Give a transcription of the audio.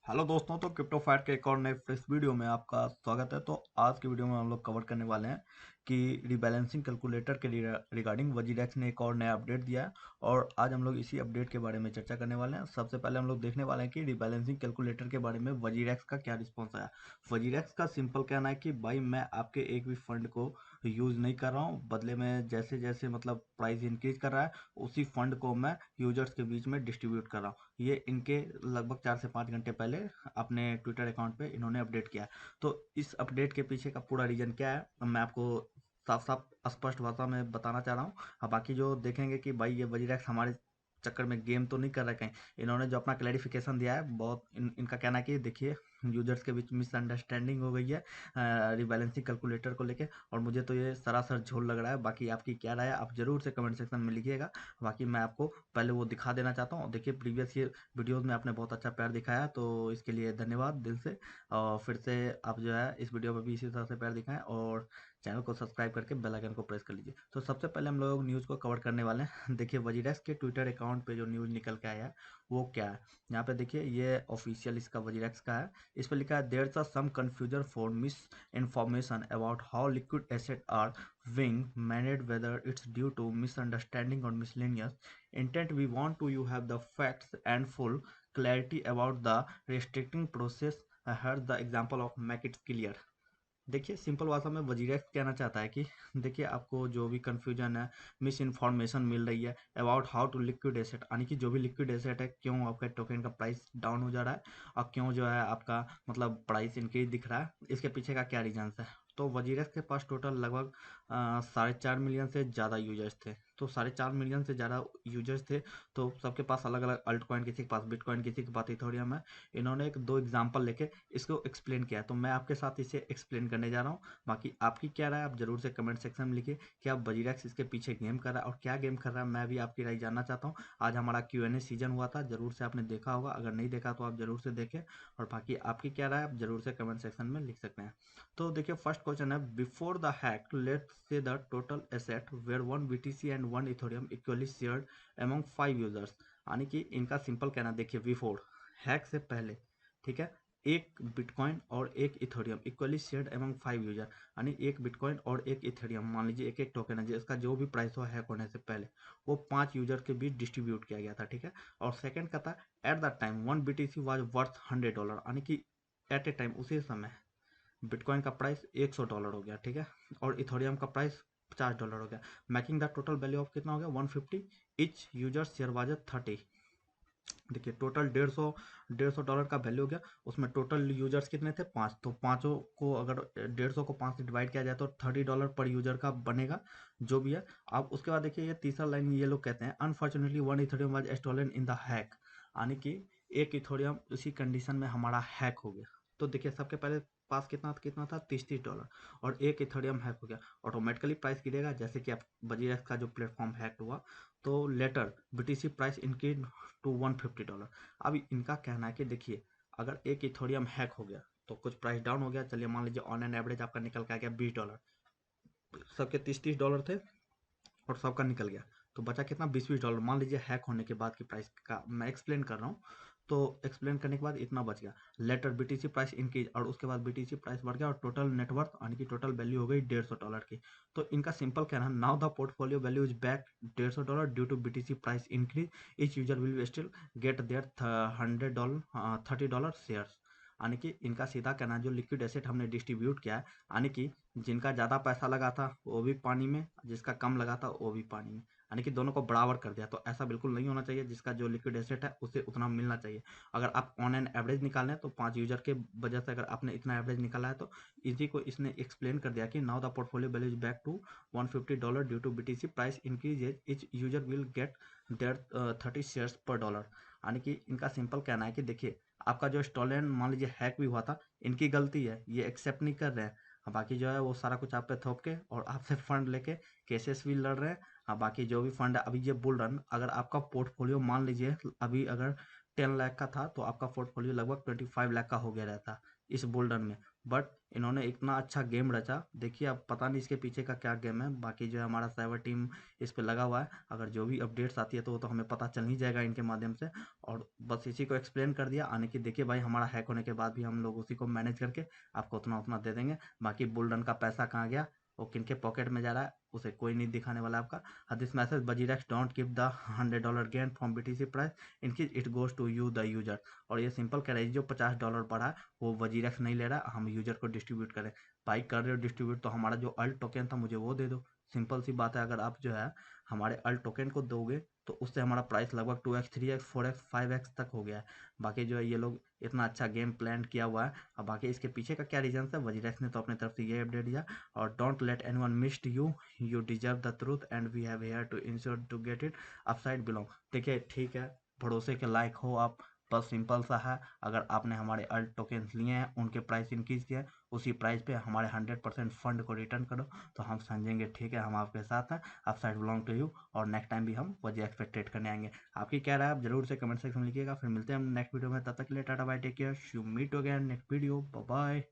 Hello दोस्तों, तो crypto fight के एक और नए फ्रेश वीडियो में आपका स्वागत है। तो आज की वीडियो में हम लोग कवर करने वाले हैं कि रिबैलेंसिंग कैलकुलेटर के रिगार्डिंग वजीरेक्स ने एक और नया अपडेट दिया है। और आज हम लोग इसी अपडेट के बारे में चर्चा करने वाले हैं। सबसे पहले हम लोग देखने वाले हैं कि रिबैलेंसिंग कैलकुलेटर के बारे में वजीरेक्स का क्या रिस्पॉन्स आया। वजीरेक्स का सिंपल कहना है कि भाई मैं आपके एक भी फंड को यूज़ नहीं कर रहा हूँ, बदले में जैसे जैसे मतलब प्राइस इंक्रीज कर रहा है उसी फंड को मैं यूजर्स के बीच में डिस्ट्रीब्यूट कर रहा हूँ। ये इनके लगभग 4 से 5 घंटे पहले अपने ट्विटर अकाउंट पे इन्होंने अपडेट किया। तो इस अपडेट के पीछे का पूरा रीजन क्या है मैं आपको साफ साफ स्पष्ट भाषा में बताना चाह रहा हूँ। बाकी जो देखेंगे कि भाई ये वजीरेक्स हमारे चक्कर में गेम तो नहीं कर रहे कहीं। इन्होंने जो अपना क्लैरिफिकेशन दिया है बहुत इनका कहना है कि देखिए यूजर्स के बीच मिसअंडरस्टैंडिंग हो गई है रिबैलेंसिंग कैलकुलेटर को लेके, और मुझे तो ये सरासर झोल लग रहा है। बाकी आपकी क्या राय है आप जरूर से कमेंट सेक्शन में लिखिएगा। बाकी मैं आपको पहले वो दिखा देना चाहता हूँ। देखिए प्रीवियस ये वीडियोस में आपने बहुत अच्छा प्यार दिखाया, तो इसके लिए धन्यवाद दिल से। और फिर से आप जो है इस वीडियो में भी इसी तरह से प्यार दिखाएं और चैनल को सब्सक्राइब करके बेल आइकन को प्रेस कर लीजिए। तो सबसे पहले हम लोग न्यूज़ को कवर करने वाले हैं। देखिए वजीरेक्स के ट्विटर अकाउंट पे जो न्यूज़ निकल के आया है वो क्या है। यहाँ पे देखिए ये ऑफिशियल इसका वजीरेक्स का है। इस पर लिखा है there are some confusion for miss information about how liquid assets are being managed, whether it's due to misunderstanding or miscellaneous intent. We want to you have the facts and full clarity about the restricting process. Here's the example of make it clear. देखिए simple भाषा में WazirX कहना चाहता है कि देखिए आपको जो भी कंफ्यूजन है, मिस इन्फॉर्मेशन मिल रही है about how to liquid asset, यानी कि जो भी लिक्विड एसेट है क्यों आपका टोकन का प्राइस डाउन हो जा रहा है और क्यों जो है आपका मतलब प्राइस इंक्रीज दिख रहा है, इसके पीछे का क्या रीजन है। तो वजीरेक्स के पास टोटल लगभग 4.5 मिलियन से ज़्यादा यूजर्स थे। तो 4.5 मिलियन से ज़्यादा यूजर्स थे, तो सबके पास अलग अलग अल्ट कॉइन, किसी के पास बिटकॉइन, किसी के पास इथोरियम है। इन्होंने एक दो एग्जाम्पल लेके इसको एक्सप्लेन किया है, तो मैं आपके साथ इसे एक्सप्लेन करने जा रहा हूँ। बाकी आपकी क्या राय है आप जरूर से कमेंट सेक्शन में लिखिए कि आप वजीरेक्स इसके पीछे गेम कर रहा है और क्या गेम कर रहा है, मैं भी आपकी राय जानना चाहता हूँ। आज हमारा Q&A सीजन हुआ था, जरूर से आपने देखा होगा, अगर नहीं देखा तो आप जरूर से देखें। और बाकी आपकी क्या राय है आप जरूर से कमेंट सेक्शन में लिख सकते हैं। तो देखिए फर्स्ट क्वेश्चन है before the hack let's say the total asset were 1 BTC and 1 Ethereum equally shared among 5 users. यानी कि इनका सिंपल कहना देखिए बिफोर हैक से पहले, ठीक है, एक बिटकॉइन और एक Ethereum equally shared among 5 user, यानी एक बिटकॉइन और एक इथेरियम मान लीजिए एक एक टोकन है जिसका जो भी प्राइस हुआ हैक होने से पहले वो 5 यूजर के बीच डिस्ट्रीब्यूट किया गया था, ठीक है। और सेकंड का था at the time 1 BTC was worth $100, यानी कि एट ए टाइम उसी समय बिटकॉइन का प्राइस $100 हो गया, ठीक है, और इथेरियम का प्राइस $50 हो गया, making the total value of कितना हो गया 150। Etch user share was 30। देखिए टोटल 150 का वैल्यू हो गया। उसमें टोटल यूजर्स कितने थे 5, तो पाँचों को अगर 150 को 5 से डिवाइड किया जाए तो $30 पर यूजर का बनेगा जो भी है। अब उसके बाद देखिए ये तीसरा लाइन ये लोग कहते हैं unfortunately 1 Ethereum was stolen in the hack, यानी कि एक इथेरियम उसी कंडीशन में हमारा हैक हो गया। तो देखिए सबके पहले पास कितना कितना था $30 और एक इथेरियम हैक हो गया, ऑटोमेटिकली प्राइस गिरेगा जैसे कि आप वजीरेक्स का जो प्लेटफॉर्म हैक हुआ। तो later BTC price increase to $150। अब इनका कहना है कि देखिए अगर एक इथोरियम हैक हो गया तो कुछ प्राइस डाउन हो गया, चलिए मान लीजिए ऑन एन एवरेज आपका निकल के आ गया $20, सबके $30 थे और सबका निकल गया, तो बचा कितना $20 मान लीजिए हैक होने के बाद की प्राइस का मैं एक्सप्लेन कर रहा हूँ। तो एक्सप्लेन करने के बाद इतना बच गया, लेटर बीटीसी प्राइस इंक्रीज और उसके बाद बीटीसी प्राइस बढ़ गया और टोटल नेटवर्थ यानी कि टोटल वैल्यू हो गई $150 की। तो इनका सिंपल कहना है now the portfolio value is back $150 due to BTC price increase. Each user will still get their $100 $30 shares. यानी कि इनका सीधा कहना है जो लिक्विड एसेट हमने डिस्ट्रीब्यूट किया है, यानी कि जिनका ज़्यादा पैसा लगा था वो भी पानी में, जिसका कम लगा था वो भी पानी में, यानी कि दोनों को बराबर कर दिया। तो ऐसा बिल्कुल नहीं होना चाहिए, जिसका जो लिक्विड एसेट है उसे उतना मिलना चाहिए। अगर आप ऑन एन एवरेज निकालें तो 5 यूजर के वजह से अगर आपने इतना एवरेज निकाला है तो इसी को इसने एक्सप्लेन कर दिया कि now the portfolio value is back to $150 due to BTC price increase each user will get their 30 shares per dollar. यानी कि इनका सिंपल कहना है कि देखिए आपका जो स्टॉलन मान लीजिए हैक भी हुआ था, इनकी गलती है, ये एक्सेप्ट नहीं कर रहे हैं। हाँ, बाकी जो है वो सारा कुछ आप पे थोप के और आपसे फंड लेके केसेस भी लड़ रहे हैं। हाँ, बाकी जो भी फंड है अभी ये बुल रन, अगर आपका पोर्टफोलियो मान लीजिए अभी अगर 10 लाख का था तो आपका पोर्टफोलियो लगभग 25 लाख का हो गया रहता इस बुलरन में। बट इन्होंने इतना अच्छा गेम रचा, देखिए अब पता नहीं इसके पीछे का क्या गेम है। बाकी जो है हमारा साइबर टीम इस पे लगा हुआ है, अगर जो भी अपडेट्स आती है तो वो तो हमें पता चल ही जाएगा इनके माध्यम से। और बस इसी को एक्सप्लेन कर दिया आने की। देखिए भाई, हमारा हैक होने के बाद भी हम लोग उसी को मैनेज करके आपको उतना उतना दे देंगे। बाकी बुलरन का पैसा कहाँ गया, वो किनके पॉकेट में जा रहा है, उसे कोई नहीं दिखाने वाला आपका। This message WazirX don't give the $100 gain from BTC price, इनकी it goes to you the user. और ये सिंपल कह रहा है, जो $50 बढ़ा है वो वजीरेक्स नहीं ले रहा, हम यूजर को डिस्ट्रीब्यूट करें। भाई कर रहे हो डिस्ट्रीब्यूट तो हमारा जो अल्ट टोकन था मुझे वो दे दो। सिंपल सी बात है, अगर आप जो है हमारे अल्ट टोकन को दोगे तो उससे हमारा प्राइस लगभग 2x 3x 4x 5x तक हो गया है। बाकी जो है ये लोग इतना अच्छा गेम प्लान किया हुआ है। अब बाकी इसके पीछे का क्या रीजन है, वजीरेक्स ने तो अपनी तरफ से ये अपडेट दिया। और don't let anyone missed you, you deserve the truth and we have here to ensure to get it upside belong. देखिए ठीक है, भरोसे के लायक हो आप, बस सिंपल सा है। अगर आपने हमारे अल्ट टोकन्स लिए हैं, उनके प्राइस इंक्रीज किया है, उसी प्राइस पे हमारे 100% फंड को रिटर्न करो, तो हम समझेंगे ठीक है हम आपके साथ हैं, अपसाइड बिलोंग टू यू। और नेक्स्ट टाइम भी हम वही एक्सपेक्टेड करने आएंगे। आपकी क्या राय है आप जरूर से कमेंट सेक्शन में लिखिएगा। फिर मिलते हैं हम नेक्स्ट वीडियो में, तब तक के लिए ta-ta bye, take care, you meet again next video, bye bye.